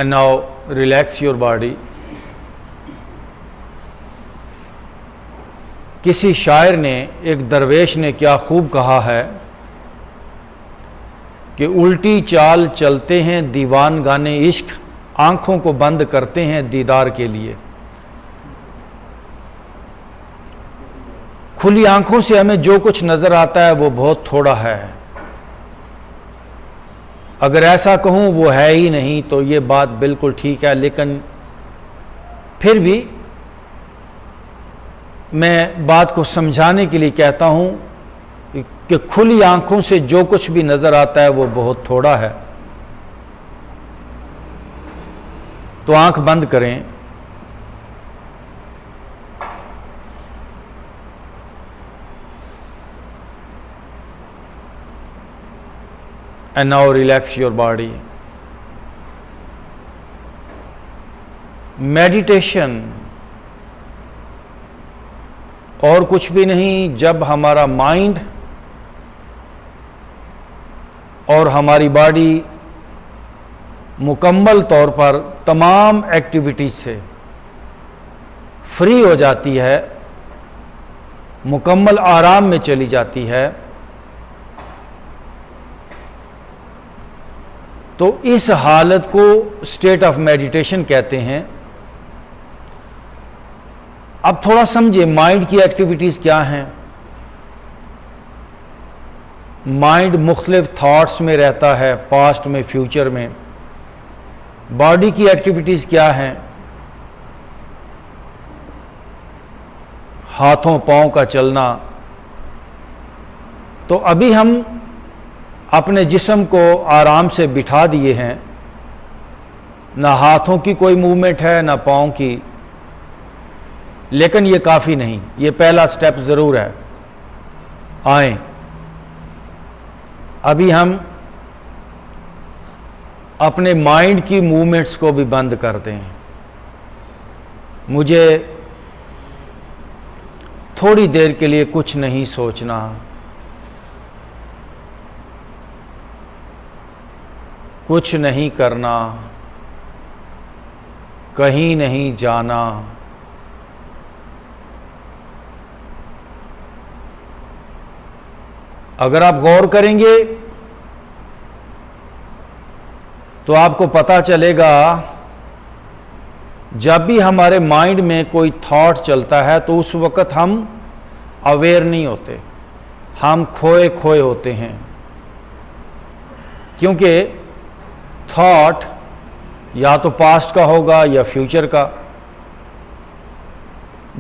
and now relax your body. किसी शायर ने, एक दरवेश ने क्या खूब कहा है कि उल्टी चाल चलते हैं दीवान गाने इश्क, आंखों को बंद करते हैं दीदार के लिए। खुली आंखों से हमें जो कुछ नजर आता है वो बहुत थोड़ा है। अगर ऐसा कहूं वो है ही नहीं तो ये बात बिल्कुल ठीक है, लेकिन फिर भी मैं बात को समझाने के लिए कहता हूं कि खुली आंखों से जो कुछ भी नजर आता है वो बहुत थोड़ा है। तो आंख बंद करें। And now relax your body. Meditation और कुछ भी नहीं, जब हमारा माइंड और हमारी बॉडी मुकम्मल तौर पर तमाम एक्टिविटीज से फ्री हो जाती है, मुकम्मल आराम में चली जाती है, तो इस हालत को स्टेट ऑफ मेडिटेशन कहते हैं। अब थोड़ा समझिए माइंड की एक्टिविटीज क्या हैं। माइंड मुख्तलिफ थॉट्स में रहता है, पास्ट में, फ्यूचर में। बॉडी की एक्टिविटीज क्या हैं? हाथों पांव का चलना। तो अभी हम अपने जिस्म को आराम से बिठा दिए हैं, ना हाथों की कोई मूवमेंट है ना पांव की, लेकिन ये काफ़ी नहीं, ये पहला स्टेप ज़रूर है। आए अभी हम अपने माइंड की मूवमेंट्स को भी बंद करते हैं। मुझे थोड़ी देर के लिए कुछ नहीं सोचना, कुछ नहीं करना, कहीं नहीं जाना। अगर आप गौर करेंगे तो आपको पता चलेगा जब भी हमारे माइंड में कोई थॉट चलता है तो उस वक्त हम अवेयर नहीं होते, हम खोए खोए होते हैं, क्योंकि थॉट या तो पास्ट का होगा या फ्यूचर का।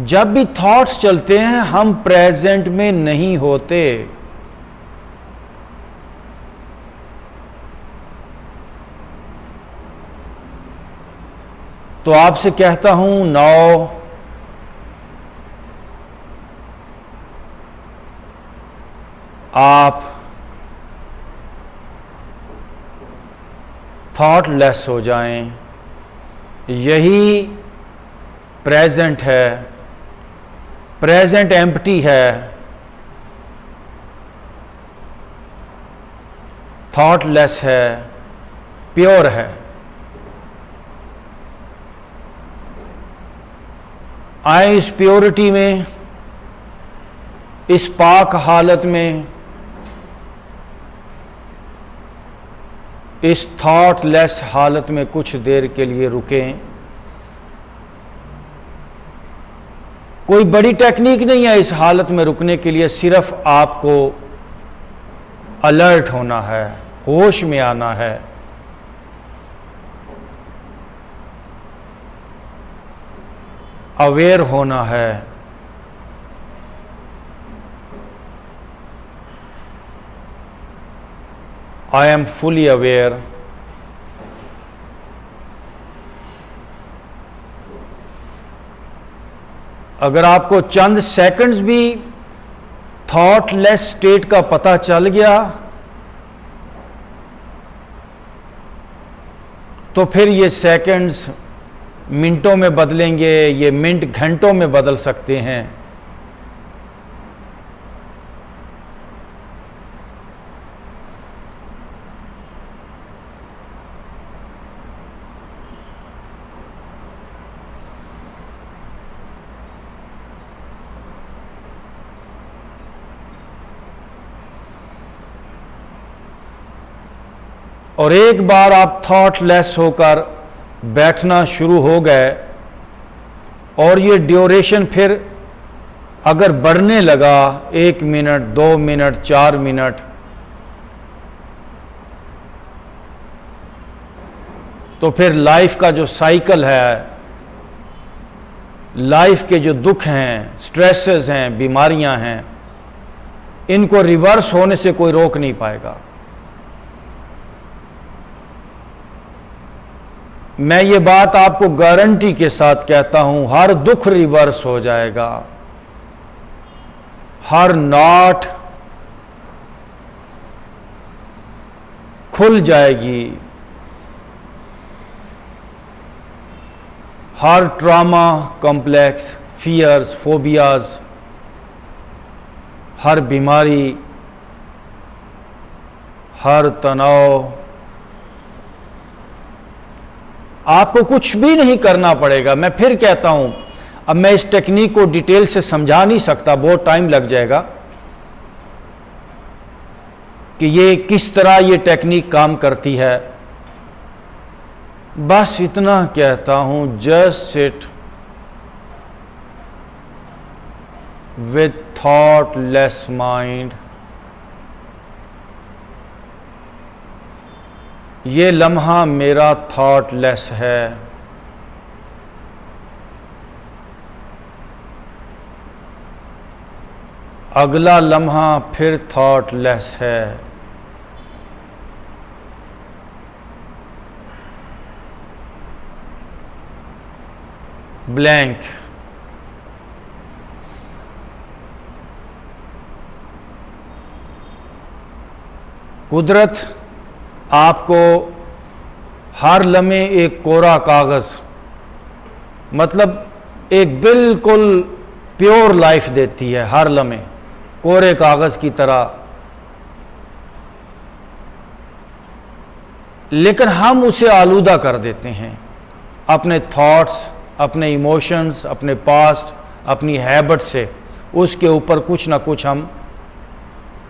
जब भी थॉट्स चलते हैं हम प्रेजेंट में नहीं होते। तो आपसे कहता हूं, नाउ आप थॉटलेस हो जाएं। यही प्रेजेंट है। प्रेजेंट एम्प्टी है, थॉटलेस है, प्योर है। आए इस प्योरिटी में, इस पाक हालत में, इस थॉटलेस हालत में कुछ देर के लिए रुकें। कोई बड़ी टेक्निक नहीं है इस हालत में रुकने के लिए, सिर्फ आपको अलर्ट होना है, होश में आना है। अवेयर होना है। I am fully aware. अगर आपको चंद सेकंड्स भी थॉटलेस स्टेट का पता चल गया तो फिर ये सेकंड्स मिनटों में बदलेंगे, ये मिनट घंटों में बदल सकते हैं। और एक बार आप थॉटलेस होकर बैठना शुरू हो गए और ये ड्यूरेशन फिर अगर बढ़ने लगा 1 मिनट, 2 मिनट, 4 मिनट, तो फिर लाइफ का जो साइकिल है, लाइफ के जो दुख हैं, स्ट्रेसेस हैं, बीमारियां हैं, इनको रिवर्स होने से कोई रोक नहीं पाएगा। मैं ये बात आपको गारंटी के साथ कहता हूं, हर दुख रिवर्स हो जाएगा, हर नॉट खुल जाएगी, हर ट्रॉमा कॉम्प्लेक्स, फियर्स, फोबियाज, हर बीमारी, हर तनाव, आपको कुछ भी नहीं करना पड़ेगा। मैं फिर कहता हूं, अब मैं इस टेक्निक को डिटेल से समझा नहीं सकता, बहुत टाइम लग जाएगा कि ये किस तरह ये टेक्निक काम करती है। बस इतना कहता हूं, just sit with thoughtless mind. ये लम्हा मेरा थॉटलेस है। अगला लम्हा फिर थॉटलेस है। ब्लैंक। कुदरत आपको हर लम्हे एक कोरा कागज, मतलब एक बिल्कुल प्योर लाइफ देती है, हर लम्हे कोरे कागज की तरह। लेकिन हम उसे आलूदा कर देते हैं अपने थॉट्स, अपने इमोशंस, अपने पास्ट, अपनी हैबिट से। उसके ऊपर कुछ ना कुछ हम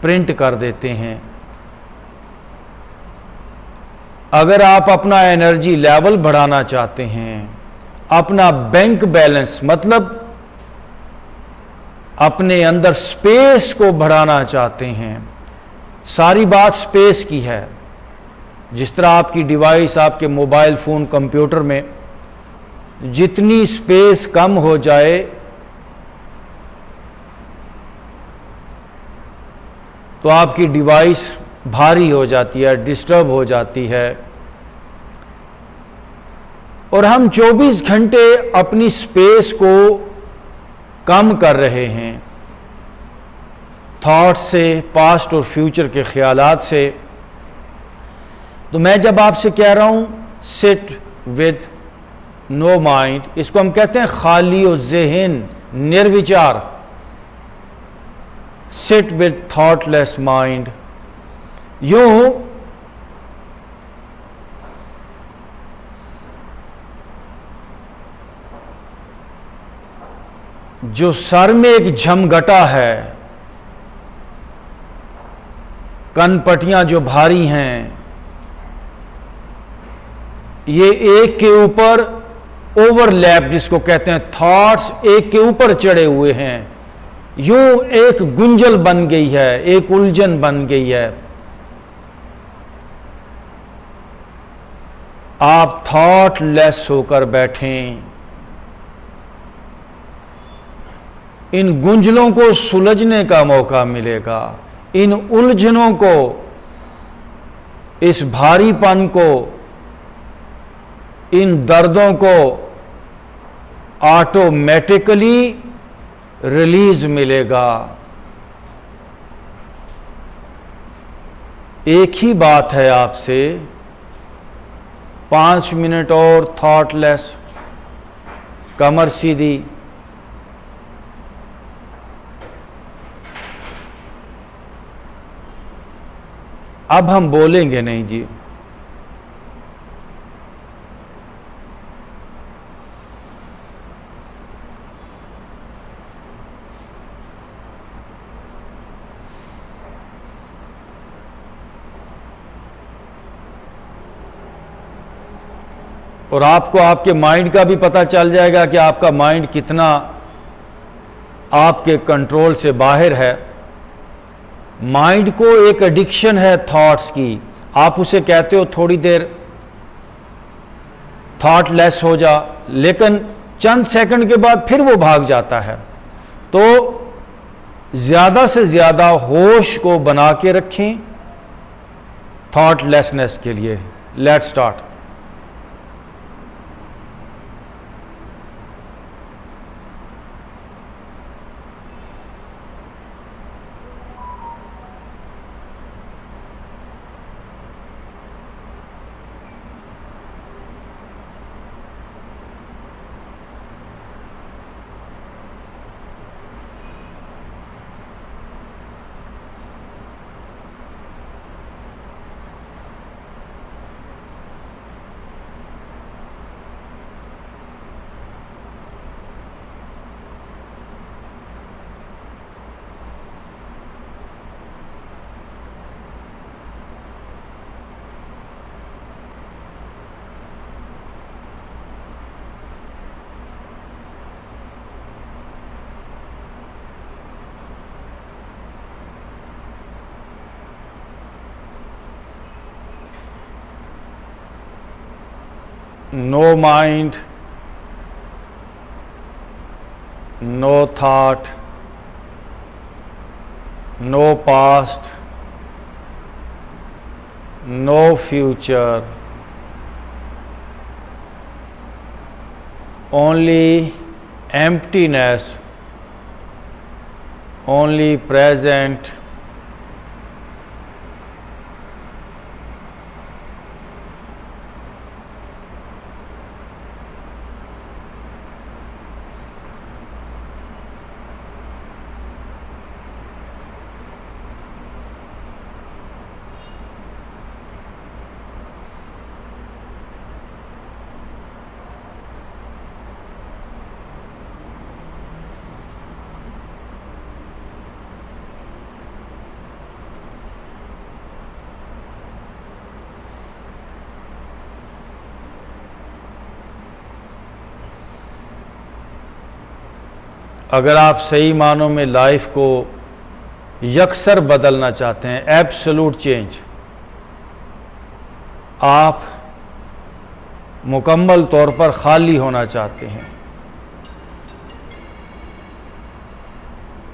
प्रिंट कर देते हैं। अगर आप अपना एनर्जी लेवल बढ़ाना चाहते हैं, अपना बैंक बैलेंस, मतलब अपने अंदर स्पेस को बढ़ाना चाहते हैं, सारी बात स्पेस की है। जिस तरह आपकी डिवाइस, आपके मोबाइल फ़ोन, कंप्यूटर में जितनी स्पेस कम हो जाए, तो आपकी डिवाइस भारी हो जाती है, डिस्टर्ब हो जाती है। और हम 24 घंटे अपनी स्पेस को कम कर रहे हैं थॉट से, पास्ट और फ्यूचर के ख्यालात से। तो मैं जब आपसे कह रहा हूं सिट विद नो माइंड, इसको हम कहते हैं खाली और ज़हन, निर्विचार। Sit with thoughtless mind. यूं जो सर में एक झमघटा है, कनपटियां जो भारी हैं, ये एक के ऊपर ओवरलैप, जिसको कहते हैं थॉट्स एक के ऊपर चढ़े हुए हैं। यूं एक गुंजल बन गई है, एक उलझन बन गई है। आप थॉटलेस होकर बैठें, इन गुंजलों को सुलझने का मौका मिलेगा, इन उलझनों को, इस भारीपन को, इन दर्दों को ऑटोमेटिकली रिलीज मिलेगा। एक ही बात है आपसे, 5 मिनट और थॉटलेस, कमर सीधी। अब हम बोलेंगे नहीं जी। और आपको आपके माइंड का भी पता चल जाएगा कि आपका माइंड कितना आपके कंट्रोल से बाहर है। माइंड को एक एडिक्शन है थॉट्स की। आप उसे कहते हो थोड़ी देर थॉट लेस हो जा, लेकिन चंद सेकंड के बाद फिर वो भाग जाता है। तो ज़्यादा से ज़्यादा होश को बना के रखें थॉट लेसनेस के लिए। Let's start. No mind, no thought, no past, no future, only emptiness, only present, अगर आप सही मानों में लाइफ को यकसर बदलना चाहते हैं, एब्सोल्यूट चेंज, आप मुकम्मल तौर पर खाली होना चाहते हैं,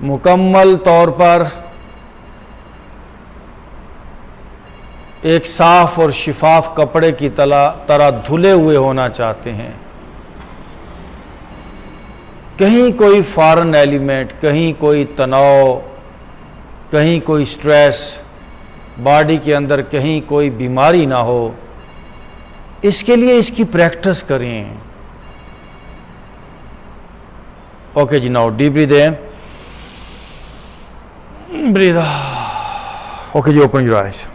मुकम्मल तौर पर एक साफ और शिफाफ कपड़े की तरह धुले हुए होना चाहते हैं, कहीं कोई फॉरेन एलिमेंट, कहीं कोई तनाव, कहीं कोई स्ट्रेस बॉडी के अंदर, कहीं कोई बीमारी ना हो, इसके लिए इसकी प्रैक्टिस करें। ओके जी, now deep breath in, breath out. Okay जी, ओपन योर आइज।